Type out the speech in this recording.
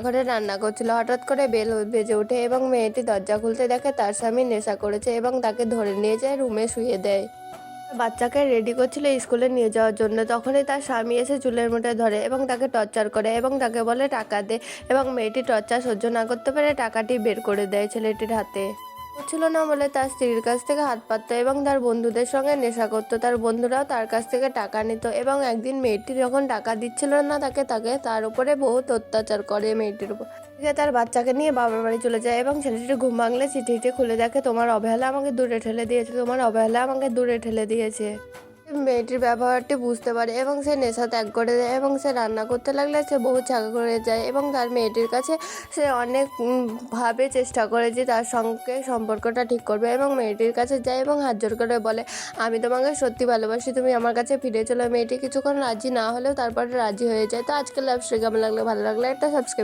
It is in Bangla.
ঘরে রান্না করছিল। হঠাৎ করে বেল বেজে ওঠে এবং মেয়েটি দরজা খুলতে দেখে তার স্বামী নেশা করেছে এবং তাকে ধরে নিয়ে যায় রুমে শুইয়ে দেয়। বাচ্চাকে রেডি করছিল স্কুলে নিয়ে যাওয়ার জন্য, তখনই তার স্বামী এসে চুলের মুঠে ধরে এবং তাকে টর্চার করে এবং তাকে বলে টাকা দে, এবং মেয়েটি টর্চার সহ্য না করতে পেরে টাকাটি বের করে দেয় ছেলেটির হাতে। হচ্ছিল না বলে তার স্ত্রীর কাছ থেকে হাত পাততো এবং তার বন্ধুদের সঙ্গে নেশা করতো। তার বন্ধুরাও তার কাছ থেকে টাকা নিত এবং একদিন মেয়েটি যখন টাকা দিচ্ছিল না তাকে তার উপরে বহুত অত্যাচার করে মেয়েটির উপর। সে তার বাচ্চাকে নিয়ে বাবার বাড়ি চলে যায় এবং ছেলেটির ঘুম ভাঙলে চিঠিটি খুলে দেখে, তোমার অবহেলা আমাকে দূরে ঠেলে দিয়েছে, তোমার অবহেলা আমাকে দূরে ঠেলে দিয়েছে। মেয়েটির ব্যবহারটি বুঝতে পারে এবং সে নেশা ত্যাগ করে দেয় এবং সে রান্না করতে লাগলে সে বহু ছাগা করে যায় এবং তার মেয়েটির কাছে সে অনেক ভাবে চেষ্টা করে যে তার সঙ্গে সম্পর্কটা ঠিক করবে এবং মেয়েটির কাছে যায় এবং হাত জোর করে বলে, আমি তোমাকে সত্যি ভালোবাসি, তুমি আমার কাছে ফিরে চলো। মেয়েটি কিছুক্ষণ রাজি না হলেও তারপরে রাজি হয়ে যায়। তো আজকের লাভ স্টোরি কেমন লাগলো, ভালো লাগলে একটা সাবস্ক্রাইব